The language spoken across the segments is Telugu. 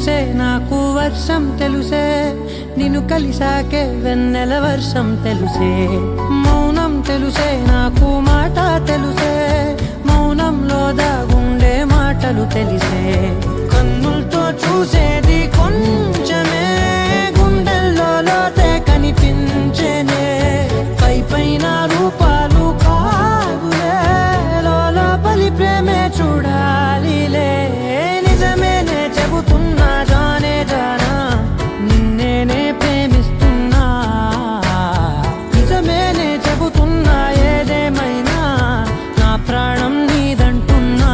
తెలుసే నాకు వర్షం తెలుసే నిన్ను కలిసాకే వెన్నెల వర్షం తెలుసే మౌనం తెలుసే నాకు మాట తెలుసే మౌనంలో దాగుండే మాటలు తెలిసే కన్నులతో చూసేది కొంచెమే గుండెల్లో లోతే కనిపించేనే పై పైన రూపాలు కాదులే లోపలి ప్రేమే చూడాలిలే నిజమేనే చెబుతున్నా జానే జానా నిన్నేనే ప్రేమిస్తున్నా నిజమేనే చెబుతున్నా ఏదేమైనా నా ప్రాణం నీదంటున్నా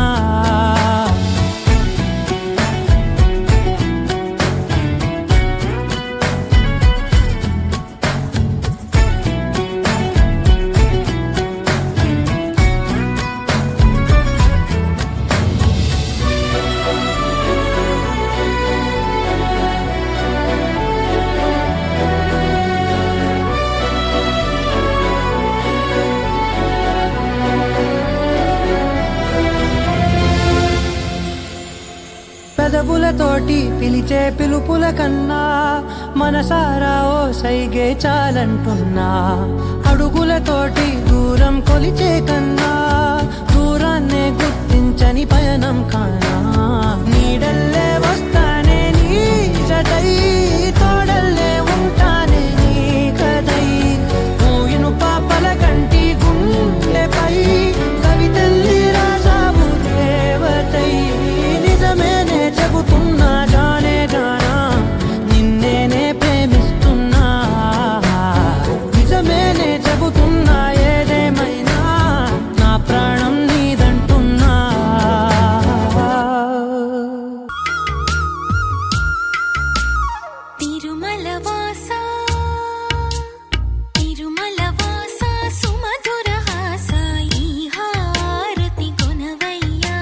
పెదవులతోటి పిలిచే పిలుపుల కన్నా మనసారా ఓ సైగే చాలంటున్నా అడుగులతోటి దూరం కొలిచే కన్నా దూరాన్నే గుర్తించని పయనం కానా నీడల్లే వస్తానే నీ జతై తోడల్లే ఉంటానే నీ కదై మూయిను పాపల కంటి గుండెపై కవితల్లి రాజావు దేవతై నిజమేనే చెబుతున్నా జానే జానా నిన్నేనే ప్రేమిస్తున్నా నిజమేనే చెబుతున్నా ఏదేమైనా నా ప్రాణం నీదంటున్నా తిరుమల వాసా తిరుమల వాసా సుమధుర హాసా ఈ హారతి కొనవయ్యా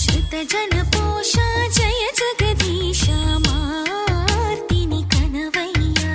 శృత జన పోష జయ జగదీశ మార్తిని కనవయ్యా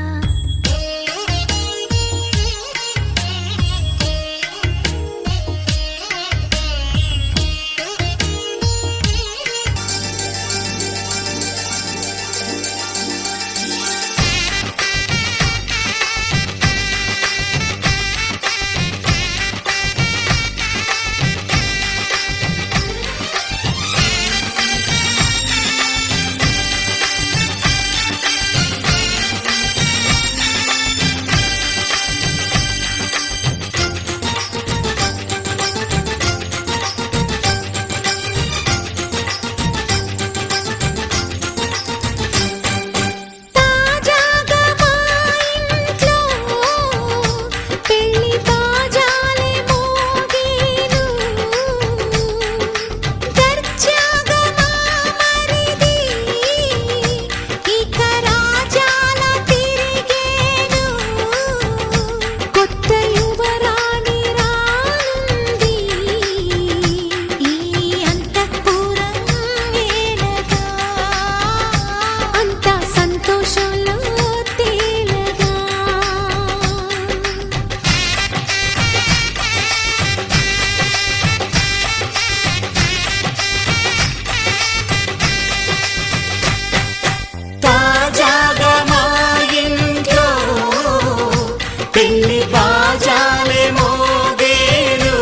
తాజాగా మా ఇంట్లో పెళ్లి బాజాలే మోగేను దర్జాగా మా మరిది ఇక రాజాల తిరిగేను కొత్త యువరాణి రానుంది ఈ అంతఃపురం ఏలగా అంతా సంతోషంలో తేలగా తాజాగా మా ఇంట్లో పెళ్లి బాజాలే మోగేను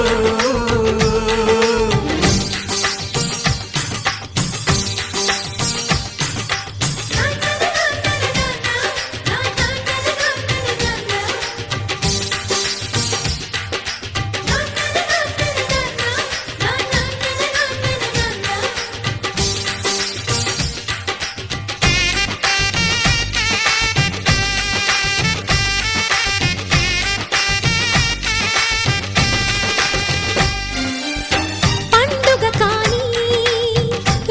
పండుగ కాని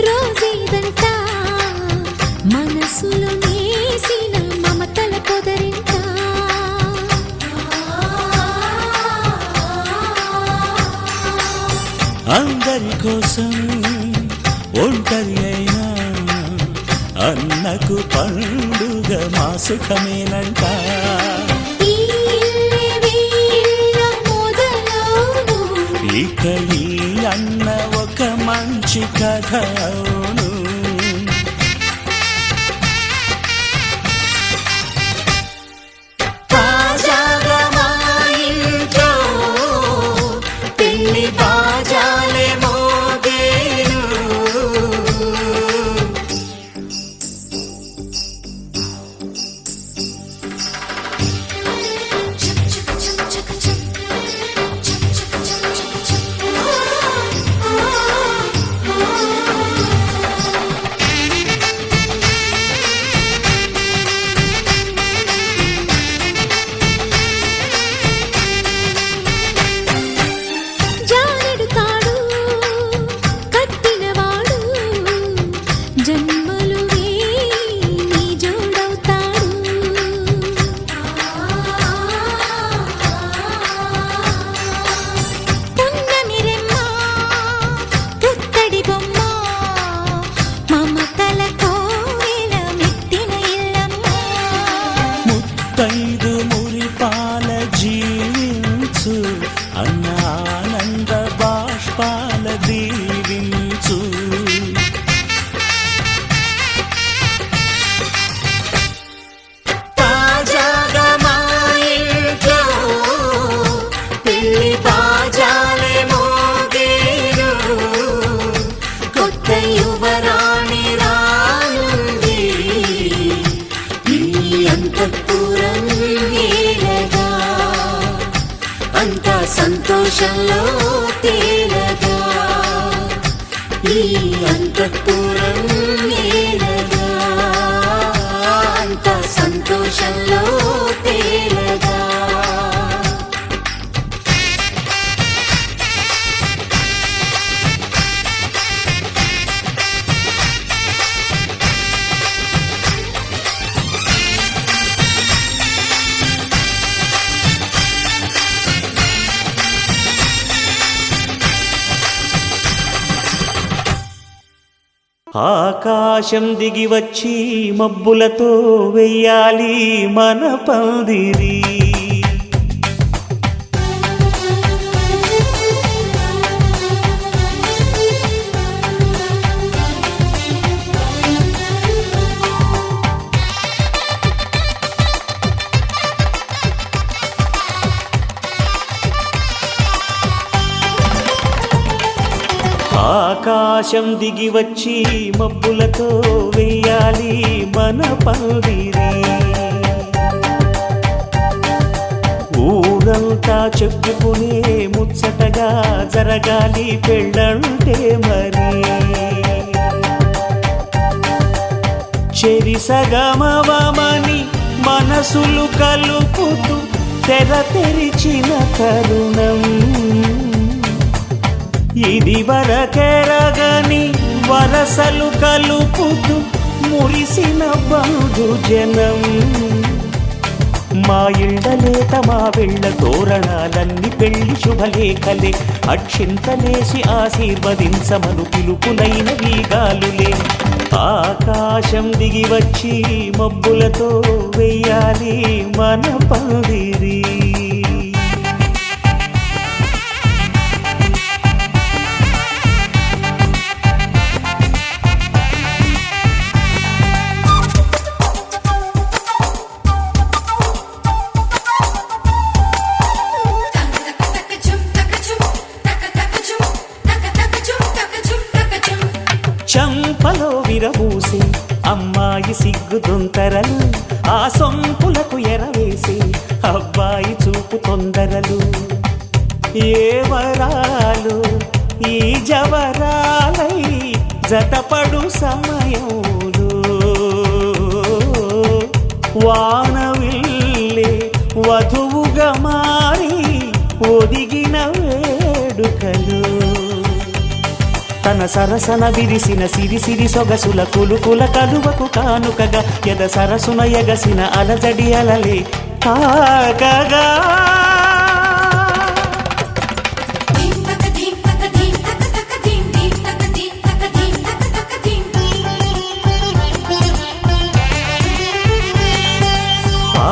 రోజేదంట మనసులో నేసిన మమతల పొదరింట అందరి కోసం ఒంటరి అయినా అన్నకు పండుగ మా సుఖమేనంట ఈ వీళ్ళ మొదలవును ఇక ఈ అన్న ఒక మంచి కథ అవును పెళ్లి బాజాలే మోగేను జానెడు తాడు కట్టినవాడు జన్మలు నీ జోడవుతాడు పున్నమిరెమ్మ పుత్తడి బొమ్మ మమతల కోవెల మెట్టిన ఇల్లమ్మ ముత్తైదు మురిపాల జీవించు అన్నానంద బాష్పాల దీవించు తాజాగా మా ఇంట్లో పెళ్లి బాజాలే మోగేను కొత్త యువరాణి రానుంది ఈ అంతఃపురం ఏలగా అంత సంతోషంలో తేలగా ఈ అంతఃపురం ఏలగా అంత సంతోషంలో తేలగా ఆకాశం దిగి వచ్చి మబ్బులతో వెయ్యాలి మన పందిరి ఆకాశం దిగి వచ్చి మబ్బులతో వెయ్యాలి మన పందిరి ఊరంతా చెప్పుకునే ముచ్చటగా జరగాలి పెళ్ళంటే మరి చెరిసగమవమని మనసులు కలుపుతూ తెర తెరిచిన తరుణం ఇది వరకెరగని వరసలు కలుపుతూ మురిసిన బంధుజనం మా ఇళ్ళలేత మా వెళ్ళ తోరణాలన్నీ పెళ్లి శుభలేఖలే అక్షింతలేసి ఆశీర్వదించమను పిలుపులైన వీగాలులే ఆకాశం దిగి వచ్చి మబ్బులతో వెయ్యాలి మన పందిరి చంపలో విరబూసి అమ్మాయి సిగ్గుదొంతరలు ఆ సొంపులకు ఎరవేసి అబ్బాయి చూపు తొందరలు ఏ వరాలు ఈ జవరాలై జతపడు సమయంలో వానవిల్లే వధువుగా మారి ఒదిగిన వేడుకలు తన సరసన విరిసిన సిరిసిరి సొగసుల కులుకుల కలువకు కానుకగా ఎద సరసున ఎగసిన అలజడి అలలే తాకగా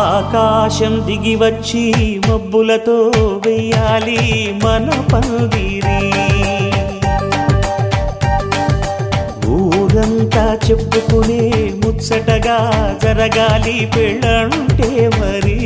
ఆకాశం దిగి వచ్చి మబ్బులతో వెయ్యాలి మన పందిరి ఊరంతా చెప్పుకునే ముచ్చటగా జరగాలి పెళ్ళంటే మరి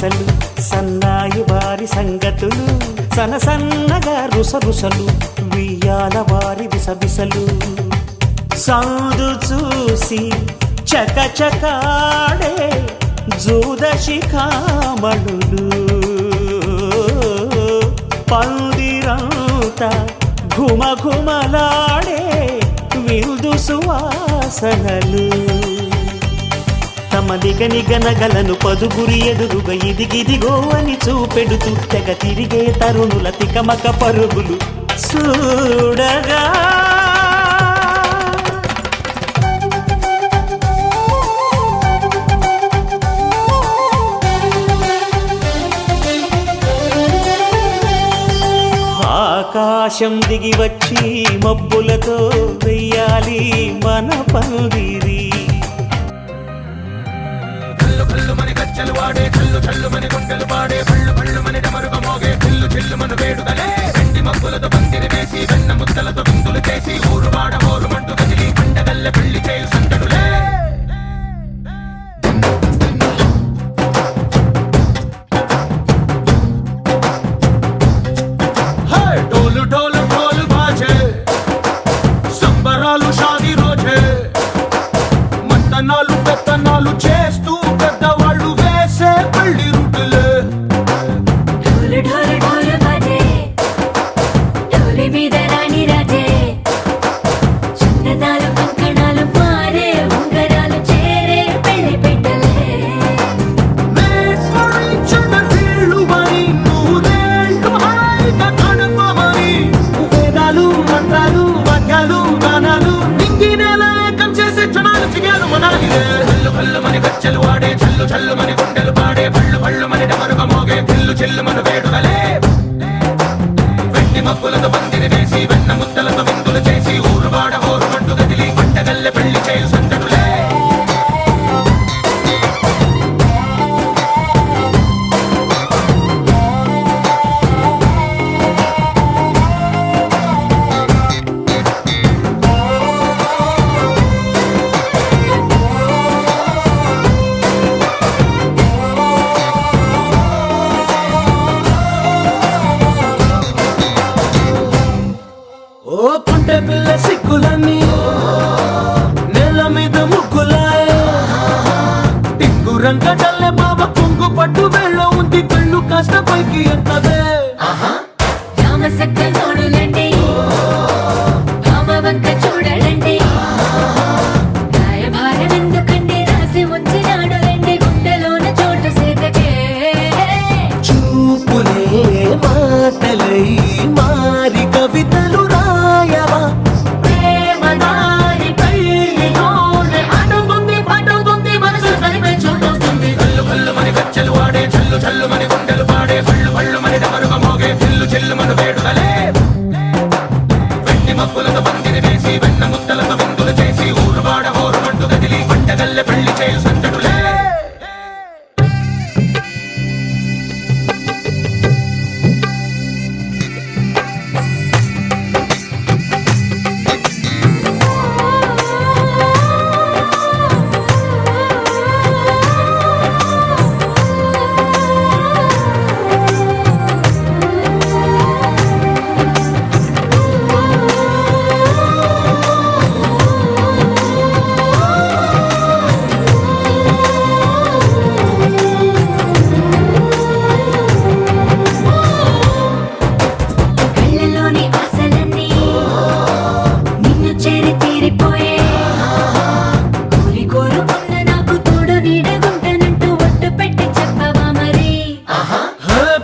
బానిసలు సన్నాయి వారి సంగతులు సనసన్నగా రుసరుసలు వియ్యాల వారి విసవిసలు సౌదు చూసి చకచకాడే జూదశిఖామణులు పందిరంతా ఘుమఘుమలాడే విందు సువాసనలు తమ నిగనిగనగలను పదుగురి ఎదురుగా ఇదిగిదిగో అని చూపెడుతూ తెగ తిరిగే తరుణుల తికమక పరుగులు చూడగా ఆకాశం దిగి వచ్చి మబ్బులతో వెయ్యాలి మన పందిరి కల్లు మని గచ్చలు వాడే చల్లు మని గుండెలు పాడే పళ్ళు మని డమరుగ మోగే చిల్లు మన వేడుదలే వెండి మబ్బులతో పందిరి వేసి వెన్న ముద్దలతో విందులు చేసి ఊరు వాడ ఊరు మంటు కదిలి పండగల్లె పెళ్లి చేయు సందడులే డోలు డోలు డోలు బాజే సంబరాలు షాదీ రోజే మంతనాలు పెత్తనాలు చేస్తూ పెద్దవాళ్ళు వేసే పెళ్లి రుటులే ఢోలు ఢోలు ఢోలు బాజే ఢోలి మీద రాణి రాజే చందనాలు కంకణాలు మారే ఉంగరాలు చేరే పెళ్లి పెట్టలే వీళ్ళు మరి నూరేళ్ళు హాయిగా గడపమని వేదాలు మంత్రాలు వాక్యాలు గానాలు నింగి నేల ఏకం చేసే క్షణాలు చిగాలు మనాలిలే కల్లు మని గచ్చలు వాడే చల్లు మని గుండెలు పాడే పళ్ళు మని డమరుగ మోగే చిల్లు మన వేడుదలే వెండి మబ్బులతో పందిరి వేసి వెన్న ముద్దలతో విందులు చేసి ఊరు వాడ ఊరు మంటు గదిలి పంటగల్లె పెళ్లి చేయు సందడులే ఓ పుంటె పిల్ల సిక్కులన్నీ నేల మీద ముగ్గులాయ టింగు రంగడల్లె బాబా కుంగు పట్టు వెళ్ళ ఉంది కళ్ళు కాస్త పైకి ఎత్తదే రామ సక్క నోడులండి రామ వంక చూడలండి గాయభారం ఎందుకండి రాసి ఉంచినాడు రండి గుండెలోన చోటు సేతకే చూపులే మాటలై మారి కవితలు రాయవా ప్రేమ దారి పెళ్లిలోనే అడుగుంది పడుగుంది మనసు కలిపే చోటవుతుంది కల్లు మని గచ్చలు వాడే చల్లు మని గుండెలు పాడే పళ్ళు మని డమరుగ మోగే చిల్లు మన వేడుదలే వెండి మబ్బులతో పందిరి వేసి వెన్న ముద్దలతో విందులు చేసి ఊరు వాడ ఊరు మంటు గదిలి పంటగల్లె పెళ్లి చేయు సందడులే కళ్ళలోని ఆశలన్నీ నిన్ను చేరి తీరిపోయే కోరుకున్న నాకు తోడు నీడగుంటానంటూ ఒట్టు పెట్టి చెప్పవా మరి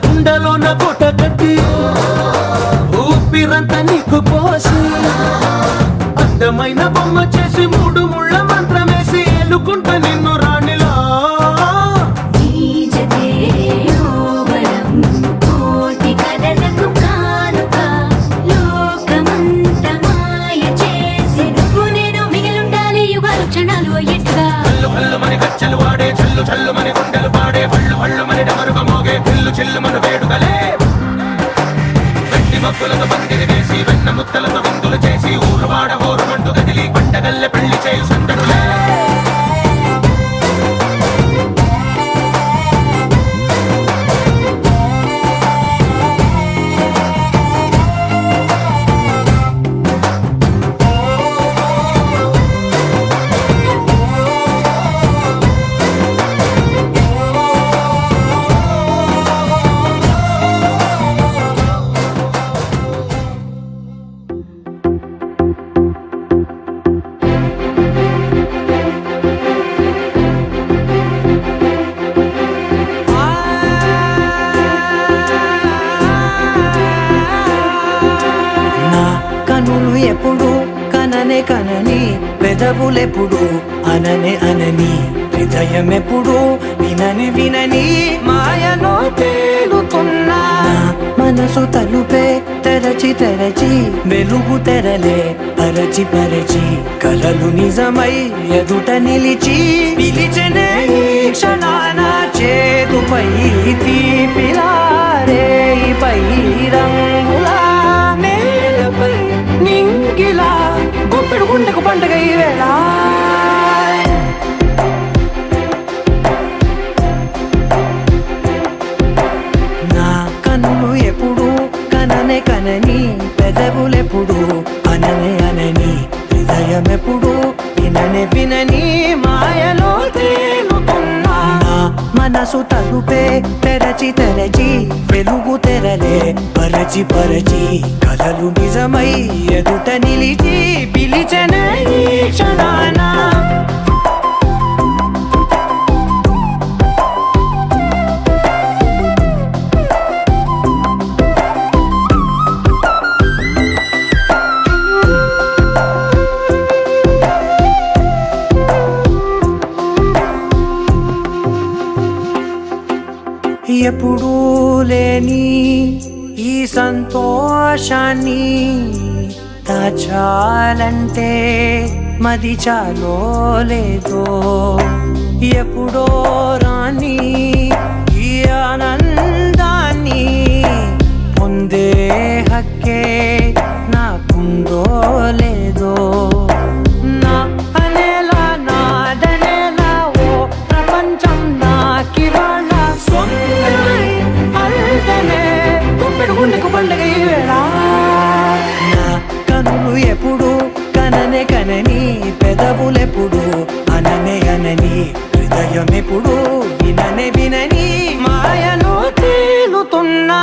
గుండెలోన గుట్ట కట్టి ఊపిరంతా నీకు పోసి అందమైన బొమ్మ చేసి మూడు ముళ్ళ మంత్రమేసి ఏలుకుంట నిన్ను రాణిలా నీ జతే యోవరం కోటి కలలకు కానుక లోకమంత మాయ చేసి నువ్వు నేను మిగిలుండాలి యుగాలు క్షణాలు అయ్యేట్టుగా కల్లు మని గచ్చలు వాడే చల్లు మని గుండెలు పాడే పళ్ళు మని డమరుగ మోగే చిల్లు మన వేడుదలే వెండి మబ్బులతో పందిరి వేసి వెన్న ముద్దలతో విందులు చేసి ఊరు వాడ ఊరు మంటు గదిలి పంటగల్లె పెళ్లి చేయు సందడులే పెదవులెప్పుడు అననే అనని హృదయం ఎప్పుడు వినని వినని మాయలో తేలుతున్నా మనసు తలుపే తెరచి తెరచి వెలుగు తెరలే పరచి పరచి కలలు నిజమై ఎదుట నిలిచి పిలిచెనే ఈ క్షణాన చేతుపై తీపిలారేపై రంగులా నేలపై నింగిలా గుప్పెడు గుండెకు పండుగ ఈ వేళ నా కన్ను ఎప్పుడు కననే కనని పెదవులెప్పుడు అననే అనని హృదయం ఎప్పుడు విననే వినని మాయలో తేలుతున్నా నా మనసు తలుపే తెరచి తెరచి వెలుగు తెరలే పరచి పరచి కలలు నిజమై ఎదుట నిలిచి పిలిచెనే ఈ క్షణాన ఎప్పుడూ లేని ఈ సంతోషాన్ని దాచాలంటే మది చాలో లేదో ఎప్పుడో రాని ఈ ఆనందాన్ని పొందే హక్కే నాకుందో లేదో నా అనేలా నాదనేలా ఓ ప్రపంచం నాకివాళ్ళ గుండెకు పండుగ ఈ వేళ నా కనులు ఎప్పుడు కననే కనని పెదవులెప్పుడు అననే అనని హృదయం ఎప్పుడు విననే వినని మాయలో తేలుతున్నా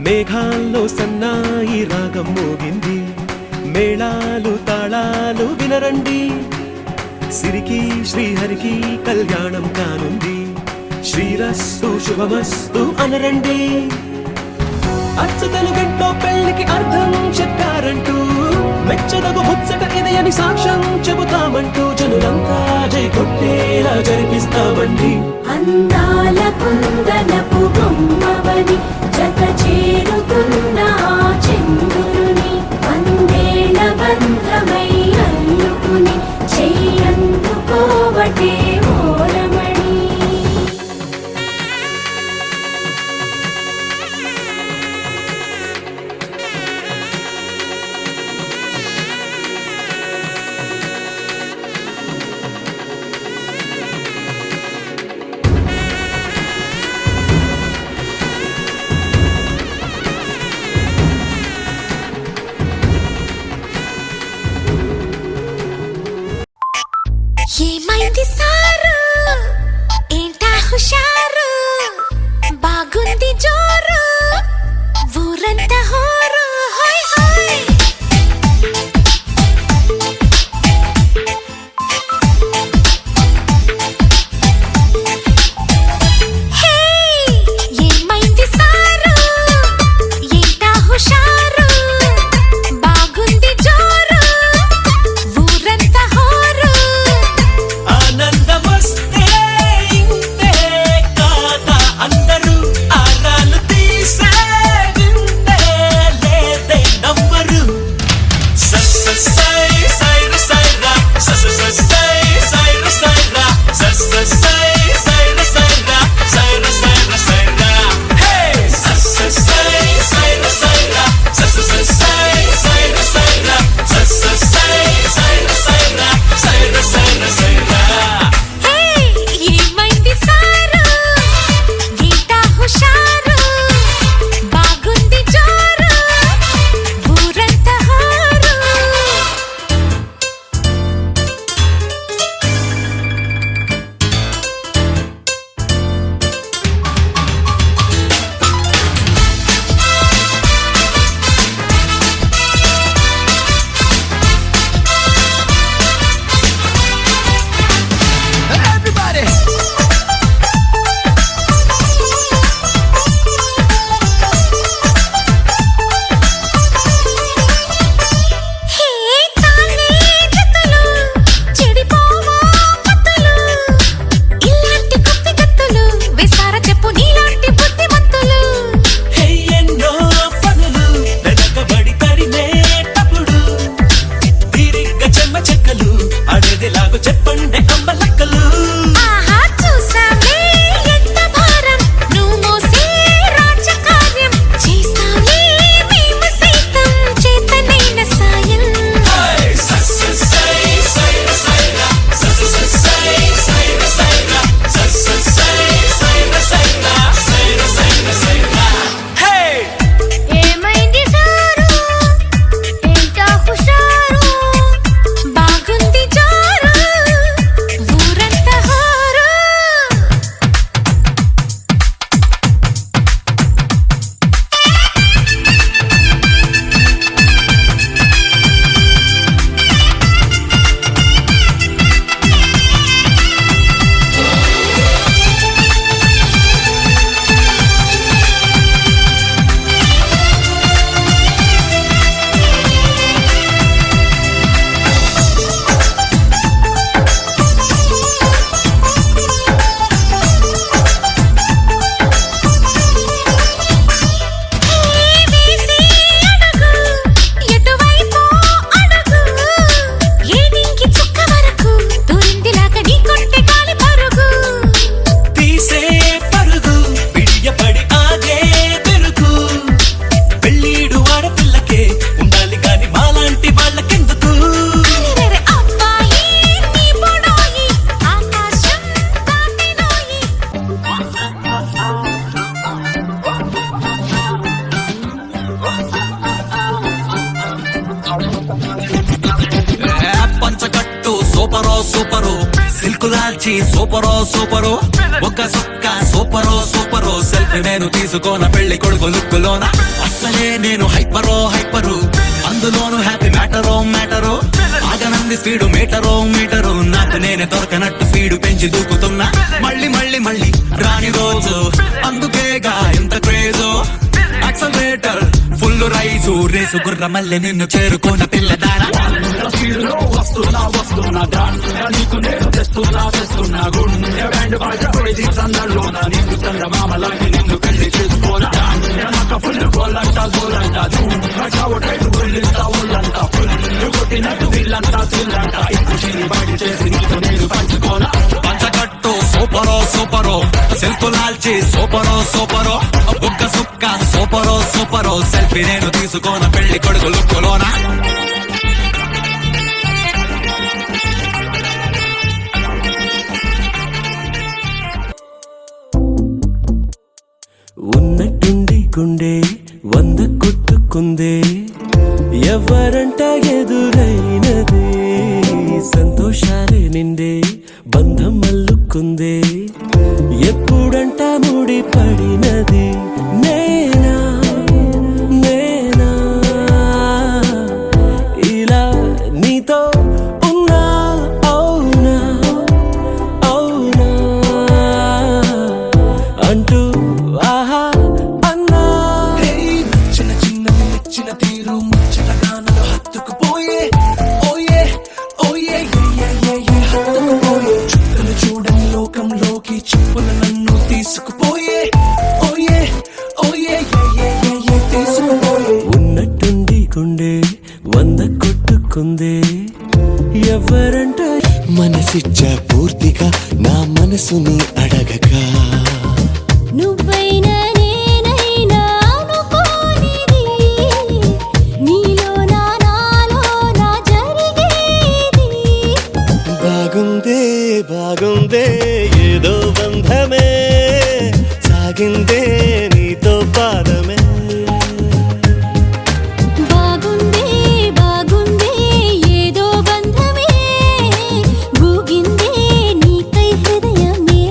మేఘాల్లో సన్నాయి రాగం మోగింది మేళాలు తాళాలు వినరండి సిరికి శ్రీహరికి కళ్యాణం కానుంది శ్రీరస్తు శుభమస్తు అనరండి అచ్చతలు గంటో పెళ్లికి అర్థం చెప్పారంటూ మెచ్చదగు ముచ్చట ఇది అని సాక్ష్యం చెబుతామంటూ జనులంతా జై కొట్టేలా జరిపిస్తామండి అందాల కుందనపు బొమ్మవని జత చేరుతున్న ఆ చంద్రుని వందేళ్ల బంధమై అల్లుకుని చెయ్యందుకోవటే ఓరమణి ఏమైంది సారు ఏంటా హుషారు బాగుంది జోరు ఊరంతా హోరు హాయ్ హాయ్ హే ఏమైంది సారు ఏంటా హుషారు బాగుంది జోరు ఊరంతా హోరు ఆనందమస్తే ఇంతే కాదా అందరూ ఆరాలు తీ సిల్కులాల్చి సూపరో సూపరో ఒక్క సుక్క సూపరో సెల్ఫీ నేను తీసుకోన పెళ్లి కొడుకు లుక్కులోన అస్సలే నేను హైపరు అందులోను హ్యాపీ మ్యాటరో ఆగనంది స్పీడు మీటరు నాకు నేనే దొరకనట్టు స్పీడు పెంచి దూకుతున్నా మళ్ళీ రాని రోజు అందుకేగా ఇంత క్రేజో యాక్సలరేటర్ ఫుల్ రైజు రేసు గుర్ర మళ్ళీ నిన్ను చేరుకున్న పిల్లదారా నీకు నేను తెస్తున్నా గుండె బ్యాండ్ బాజా కొడిది సందర్లోన నీకు చంద్రమామలాంటి నిన్ను పెళ్లి చేసుకోనా ఫుల్ గోలంట ఒళ్ళంతా ఫుల్ కొట్టినట్టు వీళ్ళంతా చిల్లంట ఇప్పుడు బయట చేసి నీకు నేను పంచుకోనా పంచకట్టు సూపరో సెల్ఫులాల్చి సూపరో ఒక్క సుక్క సూపరో సెల్ఫీ నేను తీసుకోన పెళ్లి కొడుకు లుక్కులోనా ఉన్నట్టుండి గుండె 100 కొట్టుకుందే ఎవరంట ఎదురైనదే సంతోషాలే నిండే బంధం మల్లుకుందే ఎప్పుడంట ముడి పడినది నేనా ఇలా నీతో ఉన్నా అవునా అంటూ ఆహా అన్నా చిన్న తీరు ముచ్చటగా నన్ను హత్తుకుపోయే ఓయే హత్తుకుపోయే చుక్కలు చూడని లోకంలోకి చెప్పులు నన్ను తీసుకుపోయే ఓయే తీసుకుపోయే ఉన్నట్టుండి గుండె 100 కొట్టుకుందే ఎవరంట మనసిచ్చా పూర్తిగా నా మనసుని అడగగా నువ్వైనా నేనైనా అనుకోనిది నీలో నాలో నా జరిగేది బాగుందే ఏదో బంధమే సాగిందే నీతో పాదమే బాగుందే ఏదో బంధమే భూగిందే నీకై హృదయమే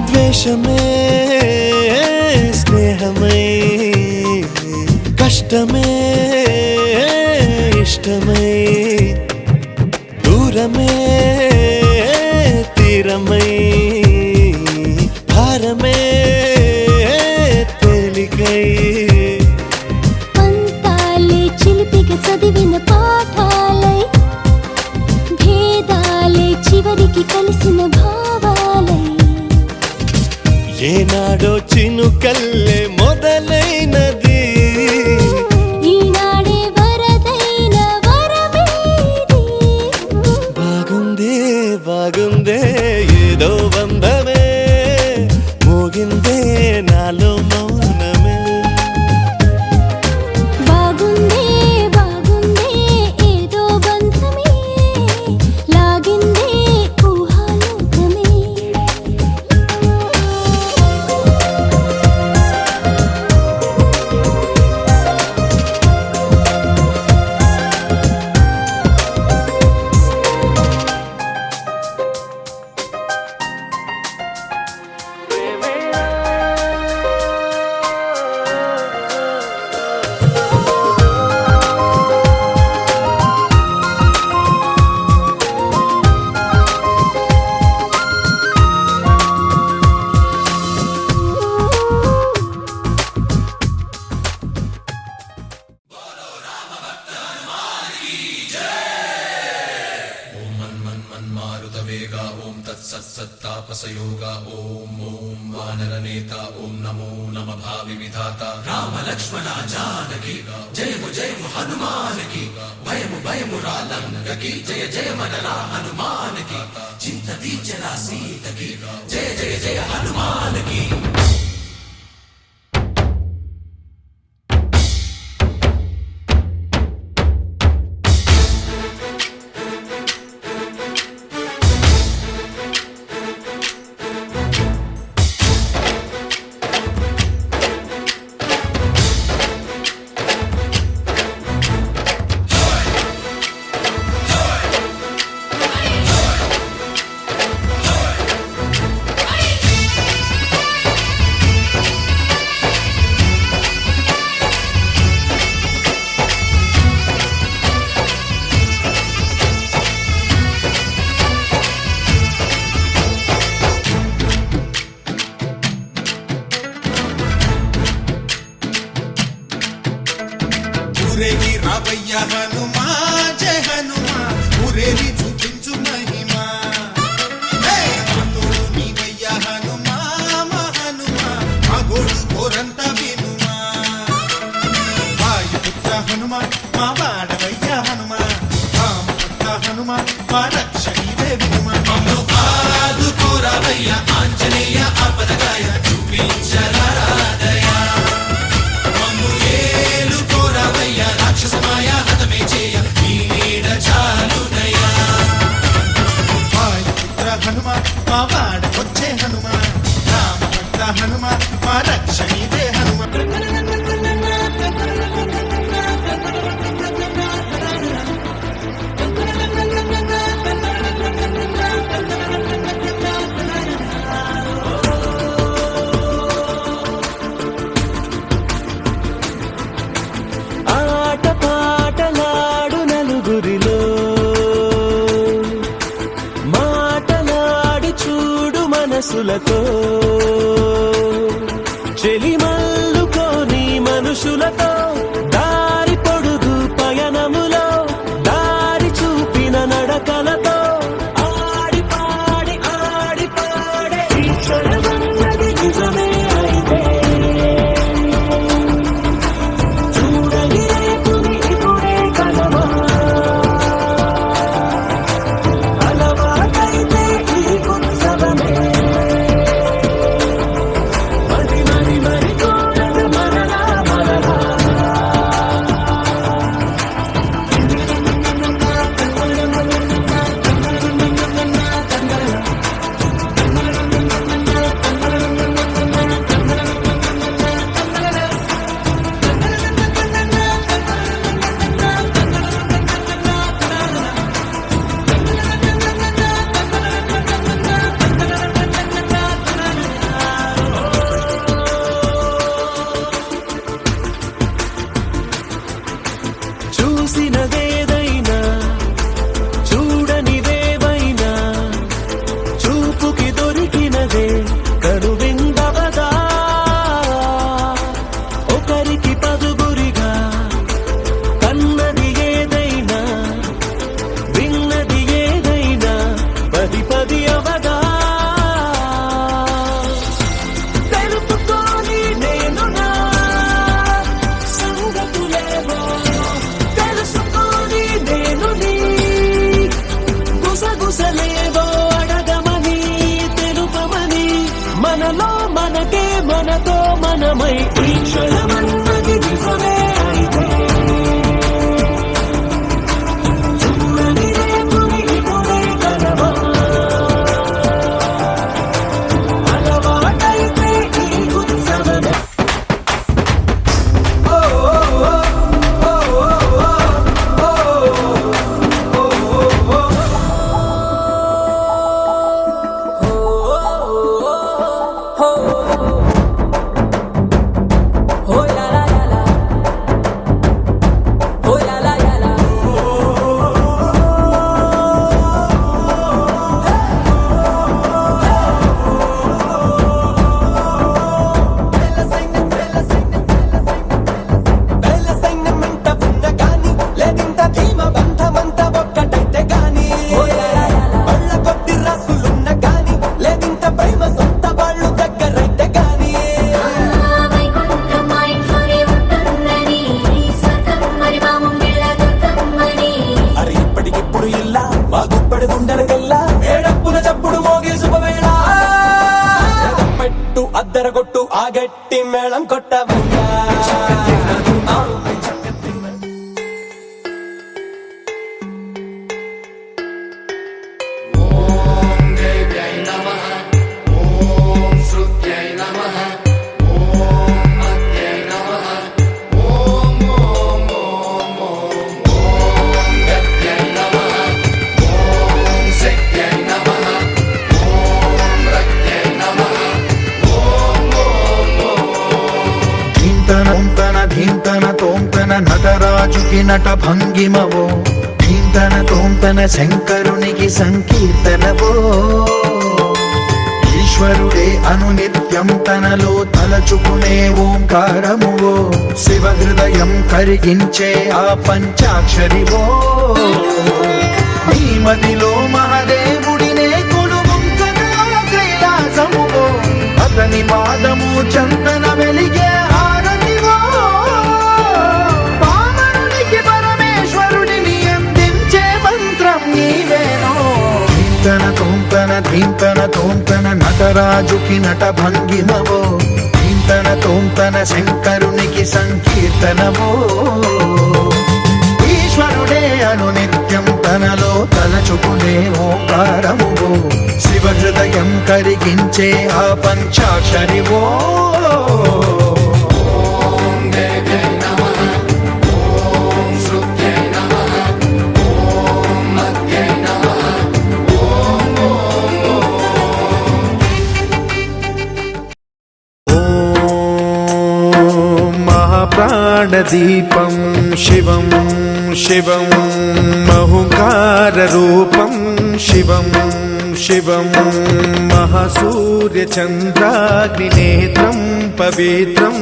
ద్వేషమే స్నేహమై కష్టమే ఇష్టమై దూరమే తీరమై భారమే తేలికై పంతాలే చిలిపిగా చదివిన పాఠాలై భేదాలే చివరికి కలిసిన భావాలై ఏనాడో చినుకల్లే మొదలైనది ఈనాడే వరదైన వరమేది బాగుందే ఏదో బంధమే మోగిందే నాలో మౌనమే బాగుందే ఏదో బంధమే లాగిందే ఊహాలోకమే ఓం తత్సత్సత్తాపసయోగ ఓం ఓం వానరనేత ఓం నమో నమ భావి విధాత రామ లక్ష్మణ జానకి జయము జయము హనుమానికి భయము భయము రాలంకకి జయ జయ మనరా హనుమానికి చింత దీచరా సీతకి జయ జయ జయ హనుమానికి ఊరేగి రావయ్య హనుమా జయ హనుమా ఊరేగి చూపించు మహిమా తోడు నీవయ్య హనుమా మా హనుమా మా గోడు కోరంత వినుమా వాయుపుత్ర హనుమా మా వాడవయ్య హనుమా రామపుత్ర హనుమా మా రక్షణీవే వినుమా మమ్ము ఆదుకోరావయ్య ఆంజనేయ ఆపదగాయ చూపించరాదయ రాక్షసమాయ హతమే చేయ ఈ నీడ చాలునయా వాయుపుత్ర హనుమ మా వాడకొచ్చే హనుమ రామభక్త హనుమ మా రక్షణీదే హనుమ మనసులతో చెలిమల్లుకోని మనుషులతో దారి పొడుగు పయనములో దారి చూపిన నడకలతో ఆడి పాడే ఈ క్షణమన్నది నిజమే అయితే చూడని రేపుని ఇప్పుడే కలవా అలవాటైతే ఈ ఉత్సవమే చూసినదేదైనా చూడనిదేవైనా చూపుకి దొరికినదే కనువిందవదా ఒకరికి పదుగురిగా కన్నది ఏదైనా విన్నది ఏదైనా పది పది అవదా తెలుపుకోని నేను నా సంగతులేవో తెలుసుకొని నేను నీ గుసగుసలేవో అడగమని తెలుపమని మనలో మనకే మనతో మనమై ఈ క్షణమన్నది నిజమే అయితే చూడని రేపుని ఇప్పుడే కలవా అలవాటైతే ఈ ఉత్సవమే మేళం కొట్టవయ్యా ధీంతన తోంతన నటరాజుకి నట భంగిమవో ధీంతన తోంతన శంకరునికి సంకీర్తనవో ఈశ్వరుడే అనునిత్యం తనలో తలచుకునే ఓంకారమువో శివ హృదయం కరిగించే ఆ పంచాక్షరివో నీ మదిలో మహాదేవుడినే కొలువుంచగా కైలాసమువో అతని పాదము చందన వెలిగే ధీంతన తోంతన నటరాజుకి నట భంగిమవో ధీంతన తోంతన శంకరునికి సంకీర్తనవో ఈశ్వరుడే అనునిత్యం తనలో తలచుకునే ఓంకారమువో శివ హృదయం కరిగించే ఆ పంచాక్షరివో ప్రాణదీపం శివం శివం మహుకారరూపం శివం శివం మహాసూర్యచంద్రాగ్నినేత్రం పవిత్రం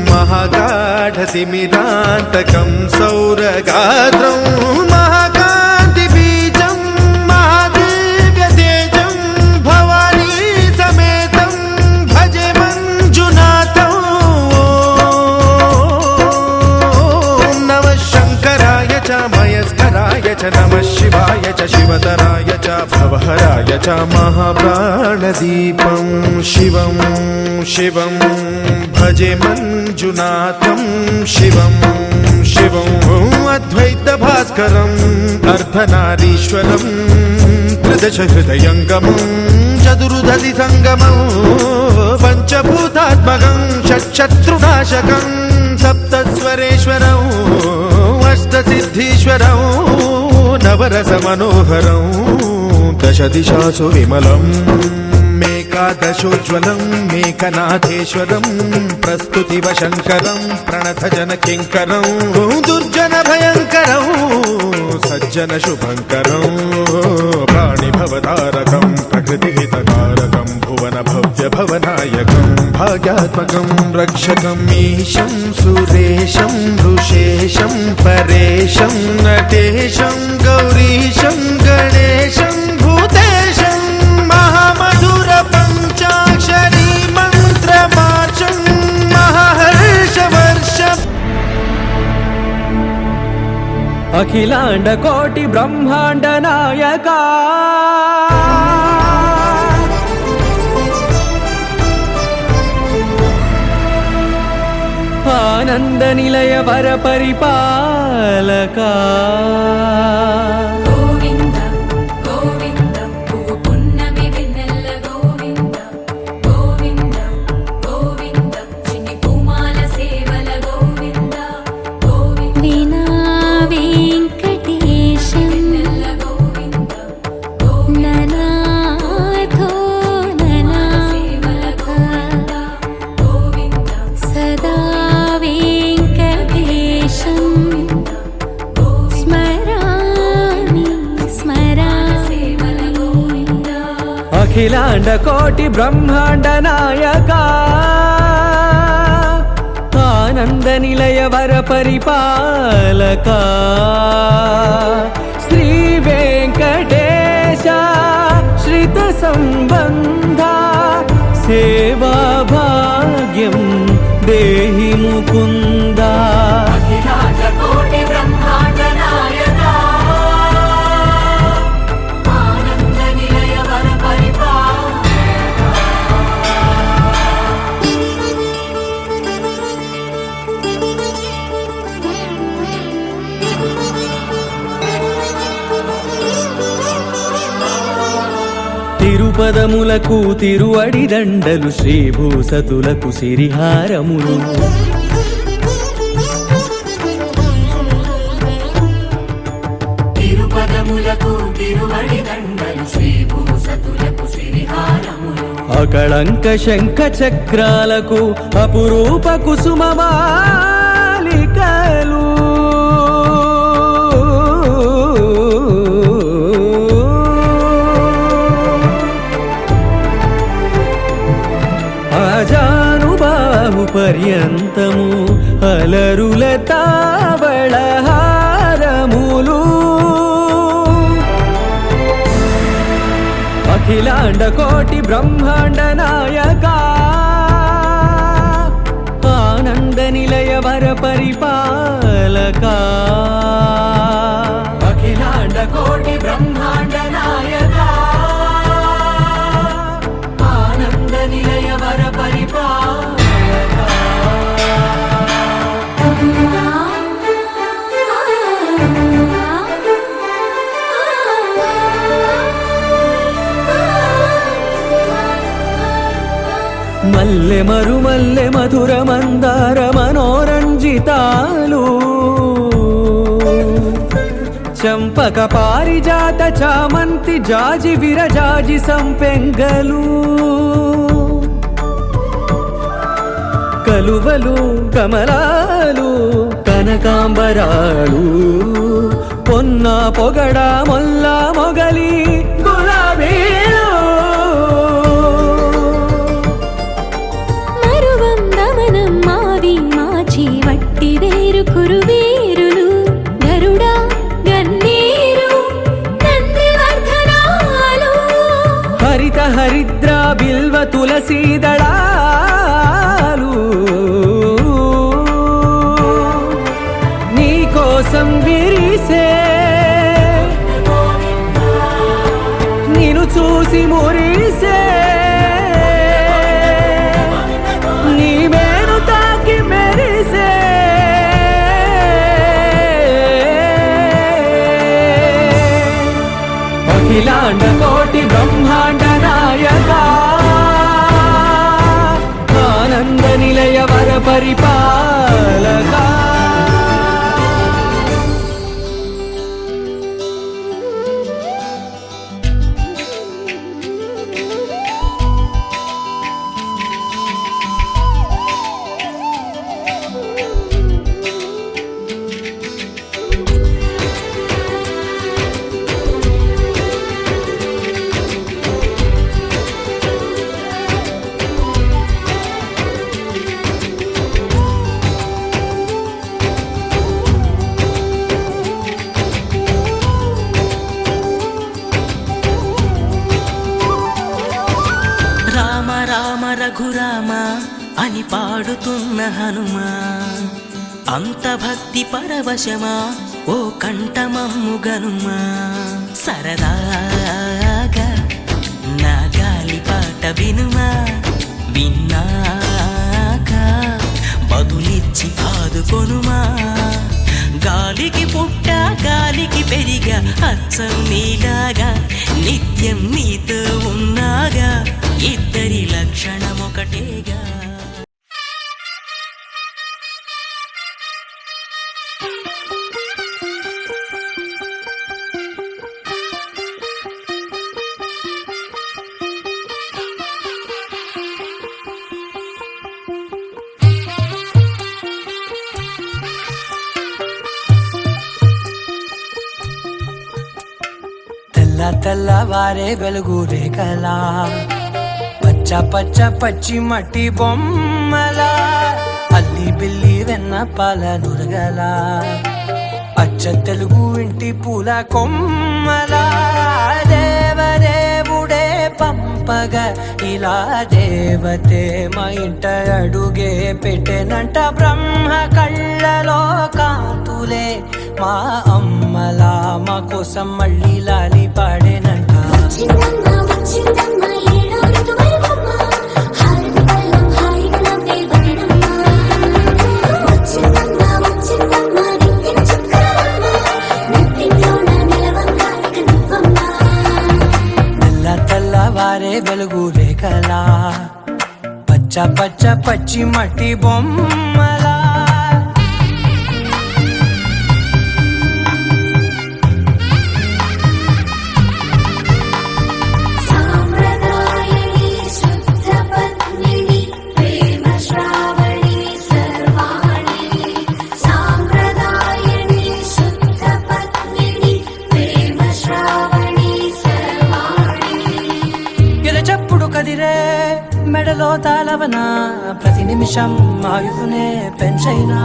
మహాగాఢతిమిరాంతకం సౌరగాత్రం మహాకాంతిబీజం మహాదివ్యతేజం భవానీ సమేతం భజే మంజునాథం మయస్కరాయ చ నమః శివాయ చ శివతరాయ చ భవహరాయ చ మహాప్రాణదీపం శివం శివం భజే మంజునాథం శివం శివం అద్వైత భాస్కరం అర్ధనారీశ్వరం త్రిదశ హృదయంగమం చతుర్దశి సంగమం పంచభూతాత్మకం షట్శత్రునాశకం సప్తస్వరేశ్వరం అష్టసిద్ధీశ్వరం నవరస మనోహరం దశ దిశాసు విమలం మేకాదశోజ్వలం మేకనాథేశ్వరం ప్రస్తుతివ శంకరం ప్రణత జన కింకరం దుర్జన భయంకరం సజ్జన శుభంకరం ప్రాణిభవతారకం ప్రకృతిహితకారకం భువన భవ్య భవనాయకం భాగ్యాత్మకం రక్షకం ఈశం సురేశం ఋషేశం పరేశం నటేశం గౌరీశం గణేశం భూతేశం మహామధుర పంచాక్షరీ మంత్రమాచం మహాహర్షవర్షం అఖిలాండ కోటి బ్రహ్మాండ నాయకా ఆనంద నిలయ వర పరిపాలకా గోవింద గోవింద పువ్వు పున్నమి వెన్నెల గోవింద గోవింద గోవింద చిన్ని పూమాల సేవల గోవింద గోవింద వీణా వెంకటేశం వెన్నెల గోవింద ననాథో ననా సేవల గోవింద గోవింద సదా వెంకటేశం స్మరామి స్మరామి అఖిలాండ కోటి బ్రహ్మాండ నాయకా ఆనంద నిలయ వర పరిపాలకా శ్రీ వెంకటేశ శ్రిత సంబంధ సేవా భాగ్యం దేహి ముకుందా అఖిలాండ కోటి బ్రహ్మాండ నాయకా ఆనంద నిలయ వర పరిపాలకా తిరుపదములకు తిరువడి దండలు శ్రీభూసతులకు సిరిహారములు తిరుపదములకు తిరువడి దండలు శ్రీభూసతులకు సిరిహారములు అకళంక శంఖ చక్రాలకు అపురూప కుసుమమాలికలు ఆజానుబాహు పర్యంతము అలరుల తావళహారములు అఖిలాండ కోటి బ్రహ్మాండ నాయక ఆనంద నిలయ వర పరిపాలక అఖిలాండ కోటి బ్రహ్మాండ నాయక ఆనంద నిలయ వర పరిపాలక మల్లె మరుమల్లె మధుర మందార మనోరంజితాలు చంపక పారిజాత చామంతి జాజి విరజాజి సంపెంగలు కలువలు కమలాలు కనకాంబరాలు పొన్న పొగడ మొల్ల మొగలి గులాబీలు మరువందమనం మావి మాచి వట్టి వేరు కురువేరులు గరుడా గన్నేరు నందివర్ధనాలు హరిత హరిద్ర బిల్వ తులసీ దళాలు నీ కోసం విరిసే నిన్ను చూసి మురిసే నీ మేను తాకి మెరిసే అఖిలాండ కోటి బ్రహ్మాండ నాయక ఆనంద నిలయ వర పరిపాలక రామ రామ రఘురామ అని పాడుతున్న హనుమా అంత భక్తి పరవశమా ఓ కంఠమమ్ము గనుమా సరదాగా నా గాలి పాట వినుమా విన్నాక బదులిచ్చి ఆదుకొనుమా గాలికి పుట్ట గాలికి పెరిగా అచ్చం నీలాగా నిత్యం నీతో ఉన్నాగా ఇద్దరి లక్షణం ఒకటేగా తెల్లవారే వెలుగు రేఖలా పచ్చ పచ్చ పచ్చి మట్టి బొమ్మలా అల్లి బిల్లి వెన్న పాల నురగలా అచ్చ తెలుగు ఇంటి పూల కొమ్మలా దేవదేవుడే పంపగా ఇలా దేవతే మా ఇంట అడుగే పెట్టెనంట బ్రహ్మ కళ్ళలో కాంతులే మా అమ్మలా మా కోసం మళ్ళీ లాలి పాడేనంట వచ్చిందమ్మ వచ్చిందమ్మ ఏడో ఋతువైవమ్మ హారతి పళ్ళం హాయిగా నవ్వే వదినమ్మ వచ్చిందమ్మ వచ్చిందమ్మ నిత్యం చుక్కలమ్మ నెట్టింట్లోన నిలవంగా ఇక నువ్వమ్మ తెల్లవారే వారే వెలుగు రేఖలా పచ్చ పచ్చ పచ్చి మట్టి బొమ్మలా సాంప్రదాయని శుద్ధ పత్నిని ప్రేమ శ్రావణి సర్వాణి సాంప్రదాయని శుద్ధ పత్నిని ప్రేమ శ్రావణి సర్వాణి ఎలచప్పుడు కదిరే మెడలో తాళవన ప్రతి నిమిషం ఆయువునే పెంచైనా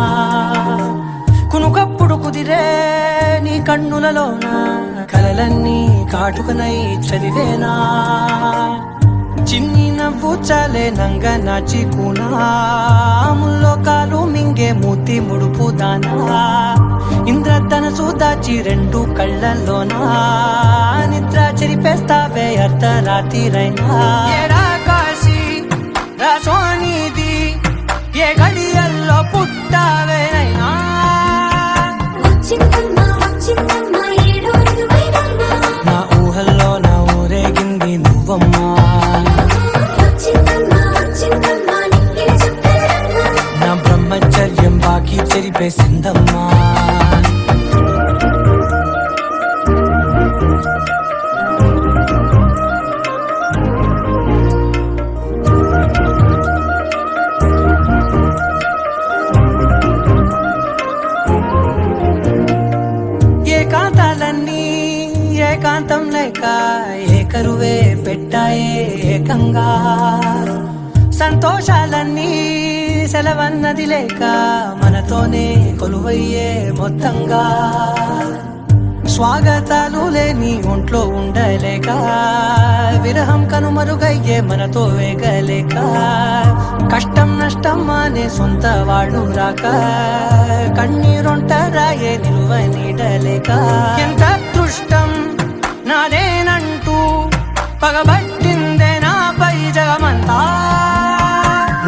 కునుకప్పుడు కుదిరే నీ కన్నులలోన కలలన్నీ కాటుకనై చదివేనా చిన్ని నవ్వు చాలే నంగ నాచి కూనాముల్లో కాలు మింగే మూతి ముడుపు దానా ఇంద్రధనసు దాచి రెండు కళ్ళల్లోనా నిద్ర చెరిపేస్తావే అర్ధరాత్రిరైనా ఏడా కాశీ రాసోనిది ఏ గడియల్లో పుట్టావేనైనా వచ్చిందమ్మ వచ్చిందమ్మ ఏడో ఋతువైనమ్మ నా ఊహల్లో నా ఊరేగింది నువ్వమ్మా వచ్చిందమ్మ వచ్చిందమ్మ నిక్కిన చుక్కలమ్మ నా బ్రహ్మచర్యం బాకీ చెరిపేసిందమ్మా ఏకాంతాలన్నీ ఏకాంతం లేక ఏకరువే పెట్టాయే ఏకంగా సంతోషాలన్నీ సెలవన్నది లేక మనతోనే కొలువయ్యే మొత్తంగా స్వాగతాలు లేని ఒంట్లో ఉండలేక విరహం కనుమరుగయ్యే మనతో వేగలేక కష్టం నష్టం అనే సొంత వాడు రాక కన్నీరొంటరాయే నిలువ నీడలేక ఎంత అదృష్టం నాదేనంటూ పగబట్టిందే నాపై జగమంతా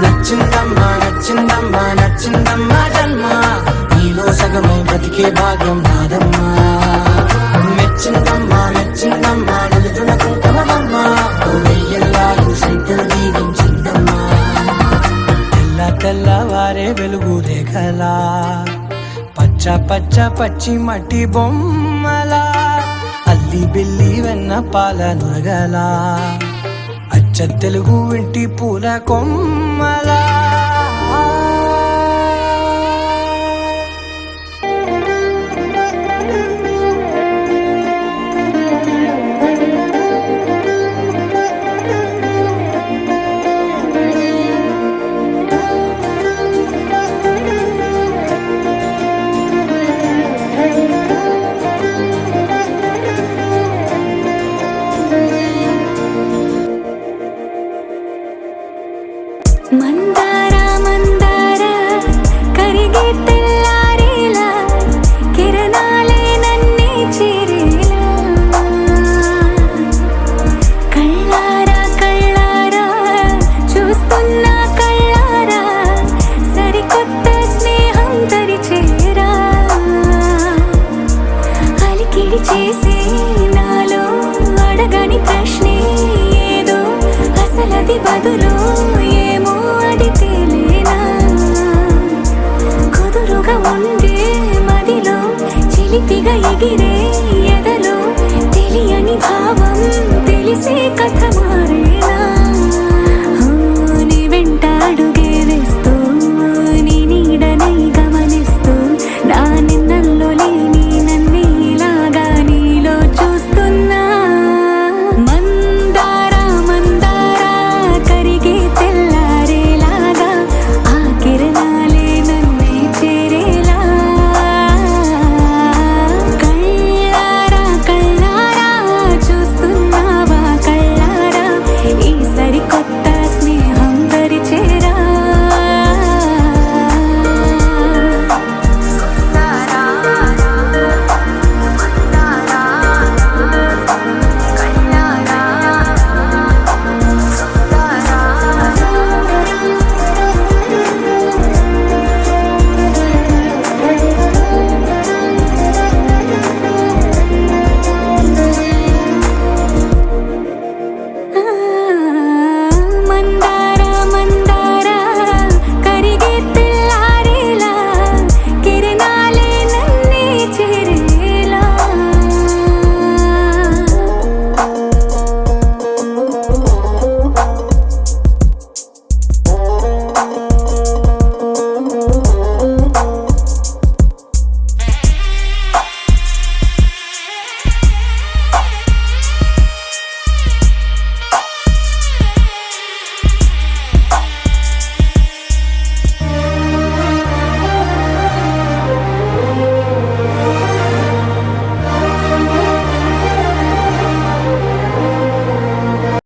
నచ్చిందమ్మా నచ్చిందమ్మా నచ్చిందమ్మా జన్మ నీలో సగమై బ్రతికే భాగ్యం నాదమ్మా మెచ్చిందమ్మా మెచ్చిందమ్మా నలుదున కుంకుమమ్మా వెయ్యల్లాలు శంకరు దీవించిందమ్మా తెల్ల తెల్లవారే వెలుగు రేఖలా పచ్చ పచ్చ పచ్చి మట్టి బొమ్మలా అల్లి బిల్లి వెన్న పాల నురగలా అచ్చ తెలుగు ఇంటి పూల కొమ్మలా మందార మందార కరిగే తెల్లారేలా కిరణాలే నన్నే చేరేలా కళ్ళారా కళ్ళారా చూస్తున్నా కళ్ళారా సరికొత్త స్నేహం తరిచేరా అలికిడి చేసే నాలో అడగని ప్రశ్నే ఏదో అసలది బదులు